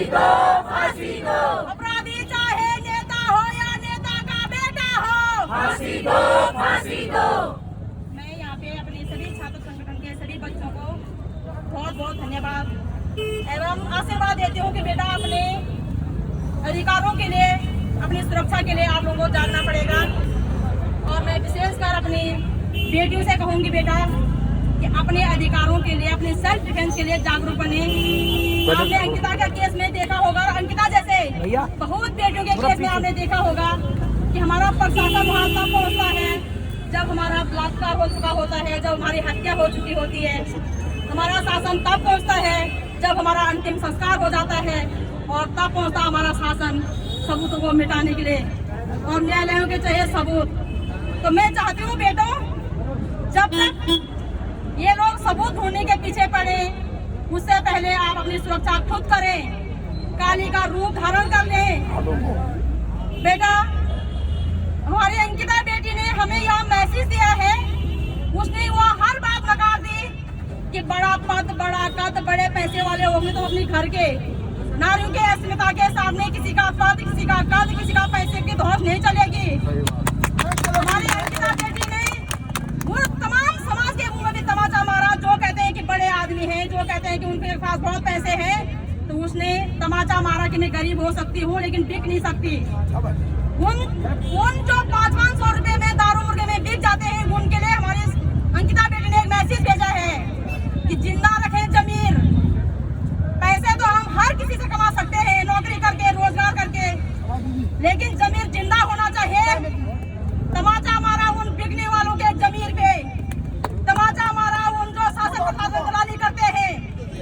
दो, फांसी दो। अपराधी चाहे नेता हो या नेता का बेटा हो, फांसी दो, फांसी दो। मैं यहाँ पे अपने सभी छात्र संगठन के सभी बच्चों को बहुत बहुत धन्यवाद एवं आशीर्वाद देती हूँ कि बेटा अपने अधिकारों के लिए, अपनी सुरक्षा के लिए आप लोगों को जागना पड़ेगा। और मैं विशेषकर अपनी बेटियों से कहूँगी बेटा कि अपने अधिकारों के लिए, अपने सेल्फ डिफेंस के लिए जागरूक बने। आपने अंकिता का केस में देखा होगा, अंकिता जैसे बहुत बेटियों के केस में आपने देखा होगा कि हमारा प्रशासन वहाँ तक पहुँचता है जब हमारा बलात्कार हो चुका होता है, जब हमारी हत्या हो चुकी होती है। हमारा शासन तब पहुँचता है जब हमारा अंतिम संस्कार हो जाता है, और तब पहुँचता हमारा शासन सबूतों को मिटाने के लिए, और न्यायालयों के चाहिए सबूत। तो मैं चाहती हूँ बेटों, जब तक ये लोग सबूत ढूंढने के पीछे पड़े, उससे पहले आप अपनी सुरक्षा खुद करें, काली का रूप धारण कर लें। बेटा, हमारी अंकिता बेटी ने हमें यह मैसेज दिया है, उसने वो हर बात नकार दी कि बड़ा पद, बड़ा कद, बड़े पैसे वाले होंगे तो अपने घर के नारियों के अस्मिता के सामने किसी का पद, किसी का कद, किसी का पैसे की धौस नहीं चलेगी। हमारी अंकिता बेटी ने तमाम समाज के मुंह में भी तमाचा मारा, जो कहते हैं कि बड़े आदमी हैं, जो कहते हैं कि उनके पास बहुत पैसे हैं, तो उसने तमाचा मारा कि मैं गरीब हो सकती हूँ लेकिन बिक नहीं सकती। उन जो 500-500 रुपए में दारू मुर्गे में बिक जाते हैं, उनके लिए हमारी अंकिता बेटी ने एक मैसेज भेजा है कि जिंदा रखें जमीर। पैसे तो हम हर किसी से कमा सकते हैं, नौकरी करके, रोजगार करके, लेकिन जमीर जिंदा होना चाहिए। तमाचा मारा उन बिकने वालों के जमीर पे, तमाचा मारा उन जो शासन प्रशासन दलाली करते हैं,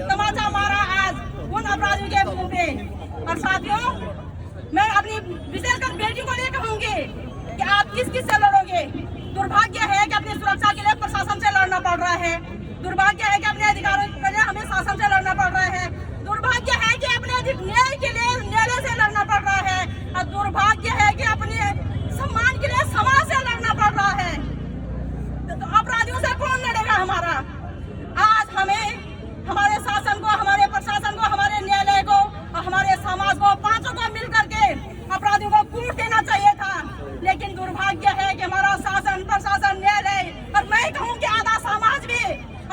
तमाचा मारा आज उन अपराधियों के मुंह पे। और साथियों, मैं अपनी विशेषकर बेटियों को ये कहूंगी कि आप किस किस से लड़ोगे। दुर्भाग्य है कि अपनी सुरक्षा के लिए प्रशासन से लड़ना पड़ रहा है, दुर्भाग्य है कि अपने अधिकारों के लिए हमें शासन से लड़ना पड़ रहा है, दुर्भाग्य है कि अपने न्याय के लिए न्यायालय से लड़ना पड़ रहा है, और दुर्भाग्य है कि अपने सम्मान के लिए समाज से लड़ना पड़ रहा है। तो अपराधियों से कौन लड़ेगा हमारा? आज हमें हमारे शासन को, हमारे प्रशासन को, हमारे न्यायालय को और हमारे समाज को, पांचों को मिल करके अपराधियों को कूट देना चाहिए था। लेकिन दुर्भाग्य है कि हमारा शासन, प्रशासन, न्यायालय और मैं कहूँ कि आधा समाज भी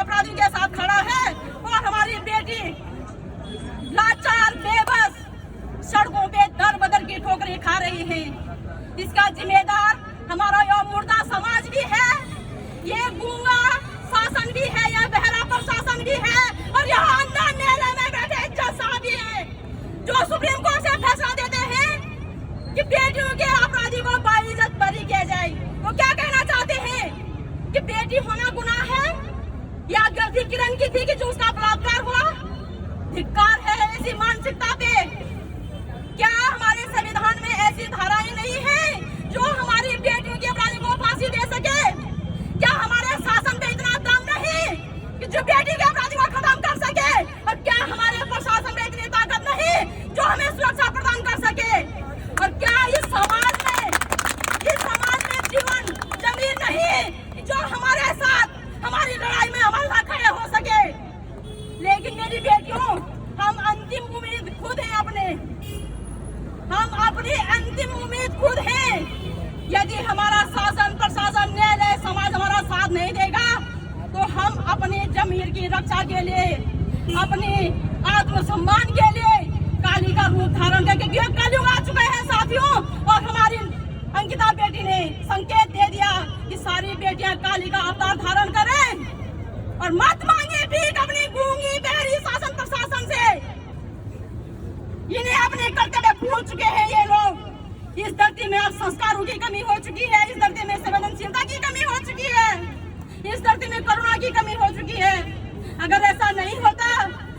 अपराधियों के साथ खड़ा है, और हमारी बेटी लाचार बेबस सड़कों पे दर बदर की ठोकरें खा रही है। इसका जिम्मेदार हमारा यह मुर्दा समाज भी है, ये गूंगा शासन भी है, यह बहरा प्रशासन भी है, और यहाँ अंदर न्यायालय में बैठे जज साहब भी है, जो सुप्रीम कोर्ट से फैसला देते हैं कि बेटियों के अपराधी को बाइज्जत बरी किया जाए। वो क्या कहना चाहते हैं कि बेटी होना गुनाह है, या गलती किरण की थी कि जो उसका बलात्कार हुआ? धिक्कार है ऐसी मानसिकता पे। क्या हमारे संविधान में ऐसी धाराएं नहीं है जो हमारी बेटियों के अपराधी को फांसी दे सके? क्या हमारे शासन में इतना दम नहीं कि जो बेटी के अपराधी को खत्म कर सके? और क्या हमारे प्रशासन में इतनी ताकत नहीं जो हमें सुरक्षा प्रदान कर सके? और क्या इस समाज में जीवन जमीन नहीं जो हमारे साथ हमारी लड़ाई में हमारे साथ खड़े हो सके? लेकिन मेरी बेटियों, हम अंतिम उम्मीद खुद हैं हम अपनी अंतिम उम्मीद खुद हैं। यदि हमारा शासन, प्रशासन, न्यायालय, समाज हमारा साथ नहीं देगा तो हम अपने जमीर की रक्षा के लिए, अपने आत्मसम्मान के लिए काली का रूप धारण करके, क्योंकि कलयुग आ चुका है साथियों, और हमारी अंकिता बेटी ने संकेत दे दिया कि सारी बेटियां काली का अवतार धारण करें, और मत मांगे भीख अपनी गूंगी बहरी शासन प्रशासन से। इन्हें अपने कर्तव्य भूल चुके हैं ये लोग। इस धरती में अब संस्कारों की कमी हो चुकी है, इस धरती में संवेदनशीलता की कमी हो चुकी है, इस धरती में करुणा की कमी हो चुकी है। अगर ऐसा नहीं होता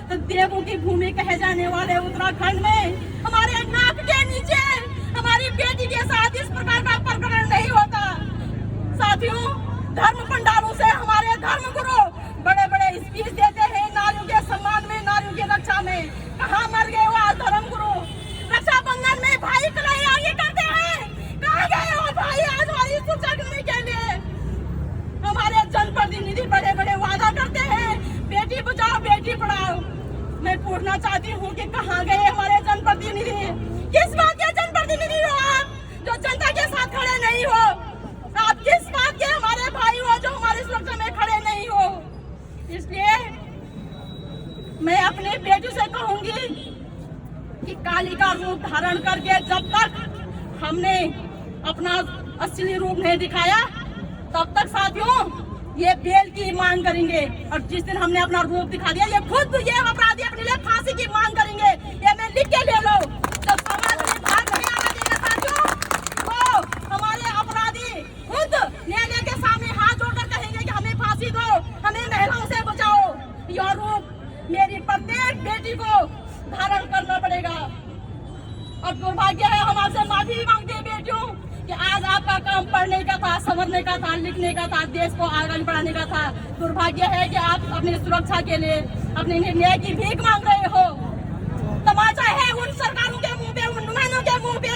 तो देवों की भूमि कहे जाने वाले उत्तराखंड में हमारे नाक के नीचे हमारी बेटी के साथ इस प्रकार का प्रकरण नहीं होता। साथियों, धर्म पंडालों से हमारे धर्म गुरु बड़े बड़े स्पीच देते हैं नारियों के सम्मान में, नारियों की रक्षा में। कहाँ मर गए वो धर्म गुरु? रक्षाबंधन में भाई कलाई आगे करते हैं, कहाँ गए वो भाई आज हमारी सुरक्षा करने के लिए? हमारे जनप्रतिनिधि बड़े बड़े वादा करते हैं बेटी बचाओ बेटी पढ़ाओ। मैं पूछना चाहती हूँ कि कहाँ गए हमारे कि काली का रूप धारण करके जब तक हमने अपना असली रूप नहीं दिखाया तब तक साथियों ये बेल की मांग करेंगे। और जिस दिन हमने अपना रूप दिखा दिया ये खुद ये अपराधी अपने लिए फांसी की मांग करेंगे। ये मैं लिख के ले लो। जब समाज में भाग नहीं आना देगा साथियों तो हमारे अपराधी खुद न्यायालय के सामने हाथ जोड़कर कहेंगे कि हमें फांसी दो, हमें महिलाओं से बचाओ। यह रूप मेरी प्रत्येक बेटी को धारण करना पड़ेगा। और दुर्भाग्य है हम आपसे माफी मांगते हैं बेटियों कि आज आपका काम पढ़ने का था, संवरने का था, लिखने का था, देश को आगे बढ़ाने का था। दुर्भाग्य है कि आप अपनी सुरक्षा के लिए अपने न्याय की भीख मांग रहे हो। तमाचा है उन सरकारों के मुंह पे, उन नुमाइंदों के मुंह पे,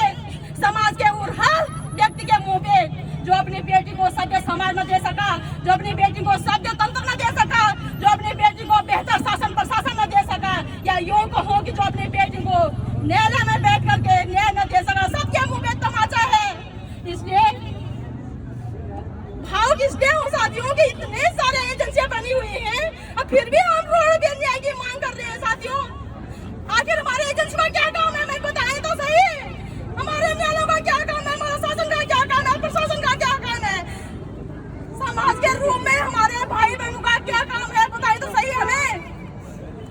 समाज के और हर व्यक्ति के मुंह पे जो अपनी बेटी को सभ्य समाज न दे सका, जो अपनी बेटी को सभ्य तंत्र न दे सका, जो अपनी बेटी को बेहतर शासन प्रशासन न दे सका, या यूं कहो कि जो अपनी बेटी को न्यायालय में बैठ करके न्याय न दे सका, सबके मुंह पे तमाचा है। इसलिए भाव इसलिए हो साथियों कि इतने सारे एजेंसियां बनी हुई हैं और फिर भी हम रोड पे न्याय की मांग कर रहे हैं साथियों। आखिर हमारे एजेंसी का क्या काम है, मैं बताएं तो सही। हमारे न्यायालयों का क्या काम है, हमारा शासन का क्या काम है, प्रशासन का क्या काम है, समाज के रूप में हमारे भाई बहनों का क्या काम है, बताएं तो सही हमें।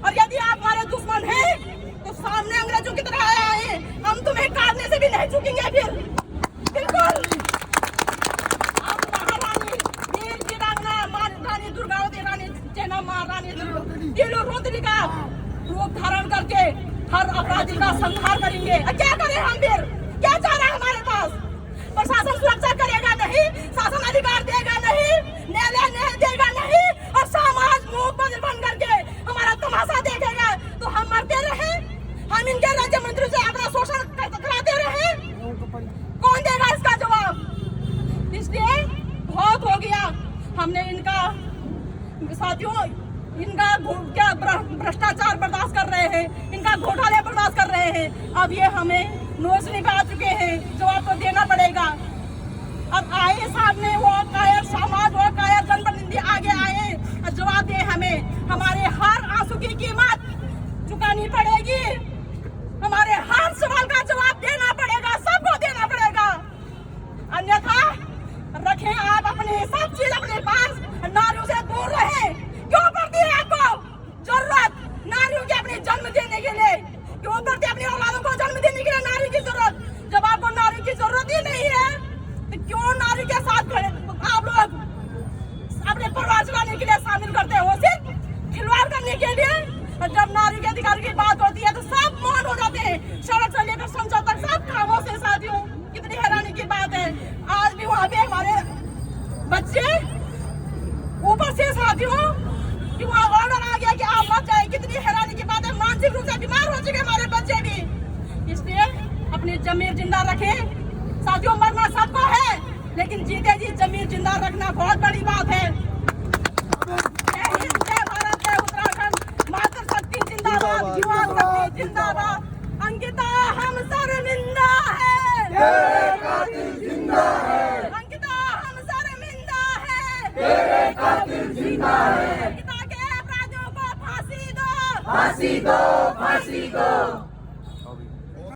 और यदि आप हमारे दुश्मन हैं तो सामने अंग्रेजों की तरह आए, हम तुम्हें काटने से भी नहीं चूकेंगे। फिर बिल्कुल आप महारानी वीर वीरांगना रानी दुर्गावती, रानी चेन्नम्मा, रानी दिलो रुद्री का रूप धारण करके हर अपराधी का संहार करेंगे। क्या करें हम फिर, क्या चाह रहा है हमारे पास? प्रशासन सुरक्षा करेगा नहीं, शासन अधिकार देगा नहीं, न्यायालय न्याय देगा नहीं, और समाज मुंह बंद बन करके हमारा तमाशा देखेगा तो हम मरते रहे, हम इनके राज्य मंत्री से अपना शोषण कराते रहे। कौन देगा इसका जवाब? इसलिए बहुत हो गया, हमने इनका साथियों इनका क्या भ्रष्टाचार बर्दाश्त कर रहे हैं, इनका घोटाले बर्दाश्त कर रहे हैं। अब ये हमें नोचने पे आ चुके हैं, जवाब तो देना पड़ेगा। अब आए सामने वो कायर समाज, वो कायर जनप्रतिनिधि आगे आए और जवाब दे हमें। हमारे हर आंसू की कीमत चुकानी पड़ेगी, हमारे हर सवाल का जवाब देना पड़ेगा, सबको देना पड़ेगा। अन्यथा रखें आप अपने सब चीज अपने पास, नारियों से दूर रहे। क्यों पड़ती है आपको जरूरत नारियों के अपने जन्म देने के लिए? क्यों पड़ती है अपनी औलादों को जन्म देने के लिए नारी की जरूरत? जब आपको नारी की जरूरत ही नहीं है तो क्यों नारी के साथ खड़े आप लोग अपने परिवार चलाने के लिए शामिल करते हो, सिर्फ खिलवाड़ करने के लिए? और जब नारी के अधिकार की बात होती है तो सब मौन हो जाते हैं, सड़क से लेकर संसद तक सब खामोश है साथियों। कितनी हैरानी की बात है, आज भी वहाँ पे हमारे बच्चे ऊपर से साथियों कि वहाँ ऑर्डर आ गया कि आप मत जाए। कितनी हैरानी की बात है, मानसिक रूप से बीमार हो चुके हमारे बच्चे भी। इसलिए अपनी जमीर जिंदा रखें साथियों, मरना सबको है लेकिन जीते जी जमीर जिंदा रखना बहुत बड़ी बात है। जय हिंद, जय भारत, जय उत्तराखंड, मातृशक्ति जिंदाबाद, युवा शक्ति जिंदाबाद। अंकिता हम शर्मिंदा है, तेरे कातिल जिंदा है, अंकिता हम शर्मिंदा है, तेरे कातिल जिंदा है। अंकिता के अपराधियों को फांसी दो, फांसी दो, फांसी दो।